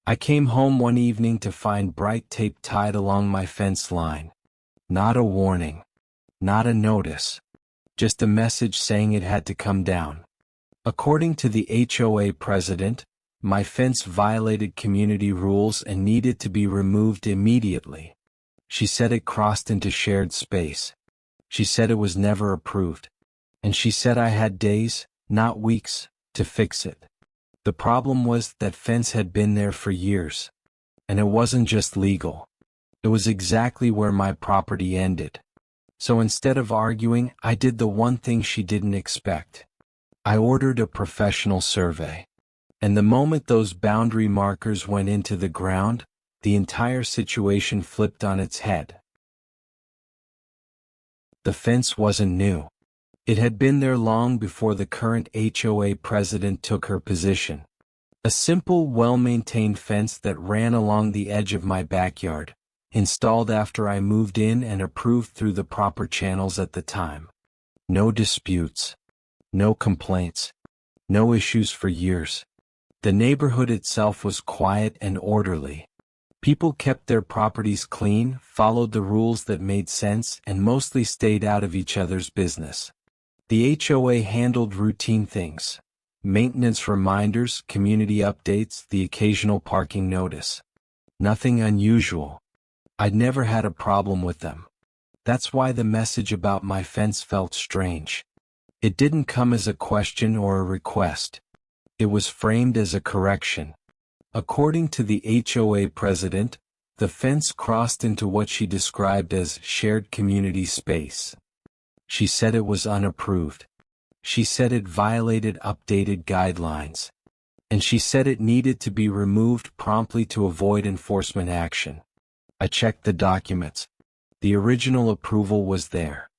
I came home one evening to find bright tape tied along my fence line. Not a warning. Not a notice. Just a message saying it had to come down. According to the HOA president, my fence violated community rules and needed to be removed immediately. She said it crossed into shared space. She said it was never approved. And she said I had days, not weeks, to fix it. The problem was that fence had been there for years. And it wasn't just legal. It was exactly where my property ended. So instead of arguing, I did the one thing she didn't expect. I ordered a professional survey. And the moment those boundary markers went into the ground, the entire situation flipped on its head. The fence wasn't new. It had been there long before the current HOA president took her position. A simple, well-maintained fence that ran along the edge of my backyard, installed after I moved in and approved through the proper channels at the time. No disputes. No complaints. No issues for years. The neighborhood itself was quiet and orderly. People kept their properties clean, followed the rules that made sense, and mostly stayed out of each other's business. The HOA handled routine things. Maintenance reminders, community updates, the occasional parking notice. Nothing unusual. I'd never had a problem with them. That's why the message about my fence felt strange. It didn't come as a question or a request. It was framed as a correction. According to the HOA president, the fence crossed into what she described as shared community space. She said it was unapproved. She said it violated updated guidelines. And she said it needed to be removed promptly to avoid enforcement action. I checked the documents. The original approval was there.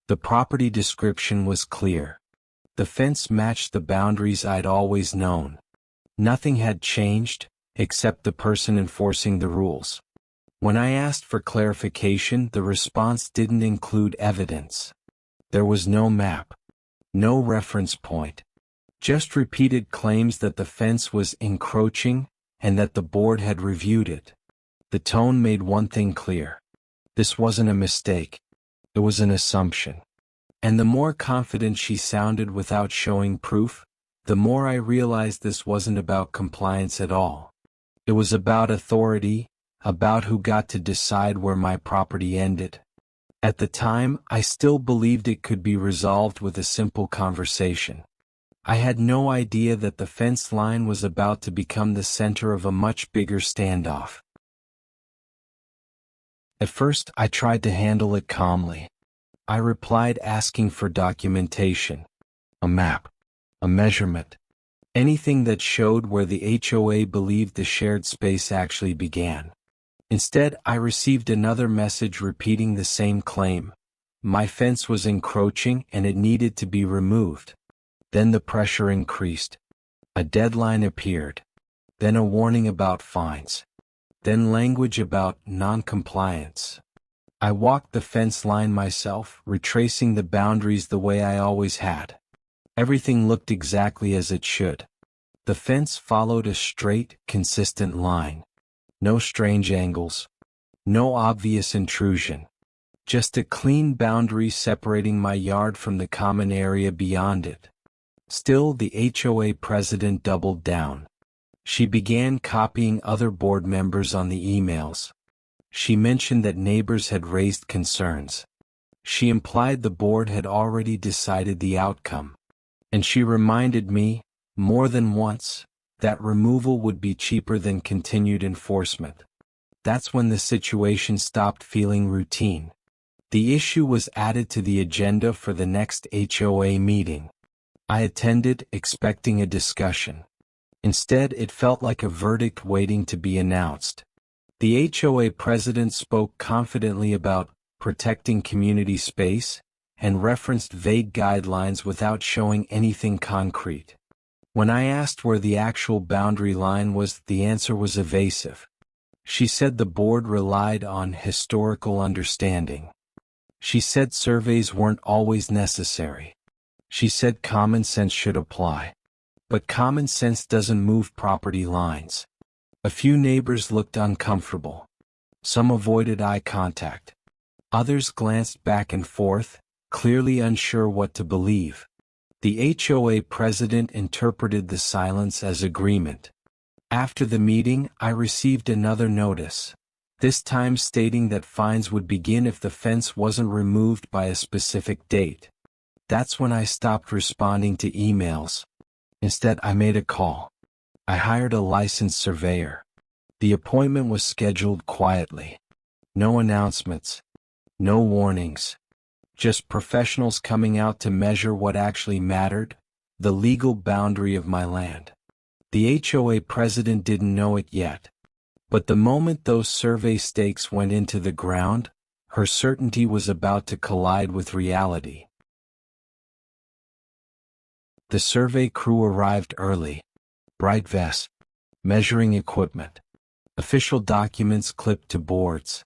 The property description was clear. The fence matched the boundaries I'd always known. Nothing had changed, except the person enforcing the rules. When I asked for clarification, the response didn't include evidence. There was no map. No reference point. Just repeated claims that the fence was encroaching, and that the board had reviewed it. The tone made one thing clear. This wasn't a mistake. It was an assumption. And the more confident she sounded without showing proof, the more I realized this wasn't about compliance at all. It was about authority, about who got to decide where my property ended. At the time, I still believed it could be resolved with a simple conversation. I had no idea that the fence line was about to become the center of a much bigger standoff. At first, I tried to handle it calmly. I replied asking for documentation, a map, a measurement, anything that showed where the HOA believed the shared space actually began. Instead, I received another message repeating the same claim. My fence was encroaching and it needed to be removed. Then the pressure increased. A deadline appeared. Then a warning about fines. Then language about non-compliance. I walked the fence line myself, retracing the boundaries the way I always had. Everything looked exactly as it should. The fence followed a straight, consistent line. No strange angles. No obvious intrusion. Just a clean boundary separating my yard from the common area beyond it. Still, the HOA president doubled down. She began copying other board members on the emails. She mentioned that neighbors had raised concerns. She implied the board had already decided the outcome. And she reminded me, more than once, that removal would be cheaper than continued enforcement. That's when the situation stopped feeling routine. The issue was added to the agenda for the next HOA meeting. I attended, expecting a discussion. Instead, it felt like a verdict waiting to be announced. The HOA president spoke confidently about protecting community space and referenced vague guidelines without showing anything concrete. When I asked where the actual boundary line was, the answer was evasive. She said the board relied on historical understanding. She said surveys weren't always necessary. She said common sense should apply. But common sense doesn't move property lines. A few neighbors looked uncomfortable. Some avoided eye contact. Others glanced back and forth, clearly unsure what to believe. The HOA president interpreted the silence as agreement. After the meeting, I received another notice, this time stating that fines would begin if the fence wasn't removed by a specific date. That's when I stopped responding to emails. Instead, I made a call. I hired a licensed surveyor. The appointment was scheduled quietly. No announcements. No warnings. Just professionals coming out to measure what actually mattered, the legal boundary of my land. The HOA president didn't know it yet. But the moment those survey stakes went into the ground, her certainty was about to collide with reality. The survey crew arrived early. Bright vests, measuring equipment, official documents clipped to boards.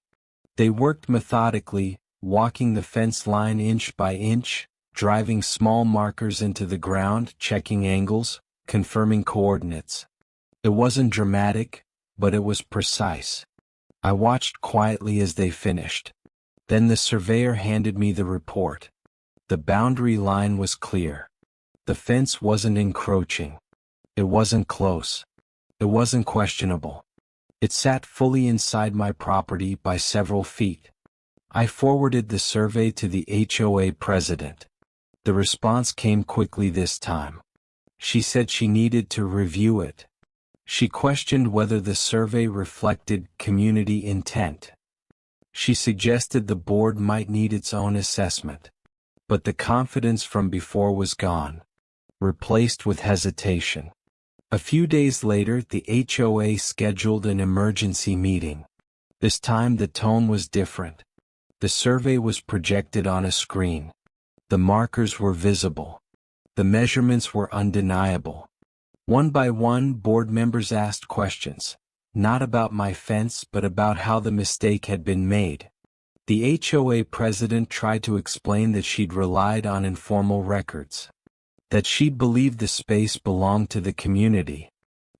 They worked methodically, walking the fence line inch by inch, driving small markers into the ground, checking angles, confirming coordinates. It wasn't dramatic, but it was precise. I watched quietly as they finished. Then the surveyor handed me the report. The boundary line was clear. The fence wasn't encroaching. It wasn't close. It wasn't questionable. It sat fully inside my property by several feet. I forwarded the survey to the HOA president. The response came quickly this time. She said she needed to review it. She questioned whether the survey reflected community intent. She suggested the board might need its own assessment. But the confidence from before was gone, replaced with hesitation. A few days later, the HOA scheduled an emergency meeting. This time the tone was different. The survey was projected on a screen. The markers were visible. The measurements were undeniable. One by one, board members asked questions, not about my fence but about how the mistake had been made. The HOA president tried to explain that she'd relied on informal records, that she'd believed the space belonged to the community,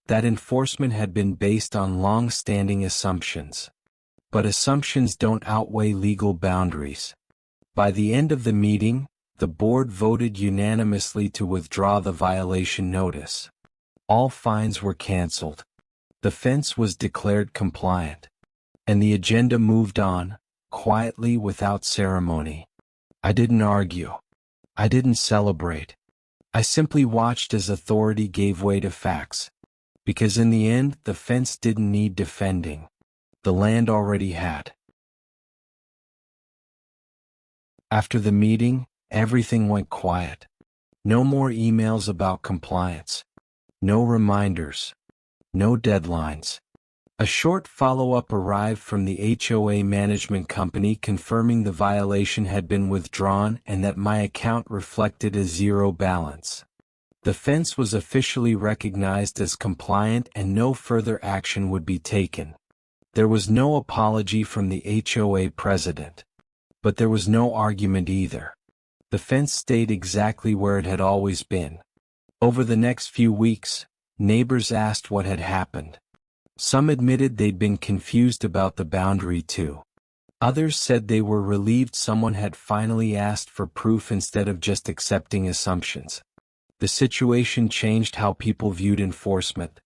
that enforcement had been based on long-standing assumptions. But assumptions don't outweigh legal boundaries. By the end of the meeting, the board voted unanimously to withdraw the violation notice. All fines were canceled. The fence was declared compliant. And the agenda moved on, quietly without ceremony. I didn't argue. I didn't celebrate. I simply watched as authority gave way to facts. Because in the end, the fence didn't need defending. The land already had. After the meeting, everything went quiet. No more emails about compliance. No reminders. No deadlines. A short follow-up arrived from the HOA management company confirming the violation had been withdrawn and that my account reflected a zero balance. The fence was officially recognized as compliant and no further action would be taken. There was no apology from the HOA president. But there was no argument either. The fence stayed exactly where it had always been. Over the next few weeks, neighbors asked what had happened. Some admitted they'd been confused about the boundary too. Others said they were relieved someone had finally asked for proof instead of just accepting assumptions. The situation changed how people viewed enforcement.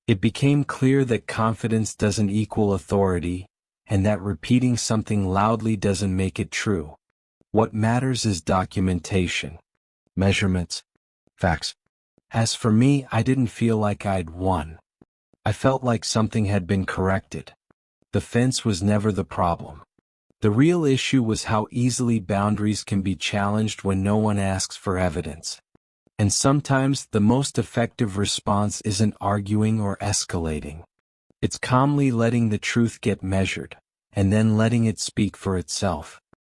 It became clear that confidence doesn't equal authority, and that repeating something loudly doesn't make it true. What matters is documentation, measurements, facts. As for me, I didn't feel like I'd won. I felt like something had been corrected. The fence was never the problem. The real issue was how easily boundaries can be challenged when no one asks for evidence. And sometimes the most effective response isn't arguing or escalating. It's calmly letting the truth get measured, and then letting it speak for itself.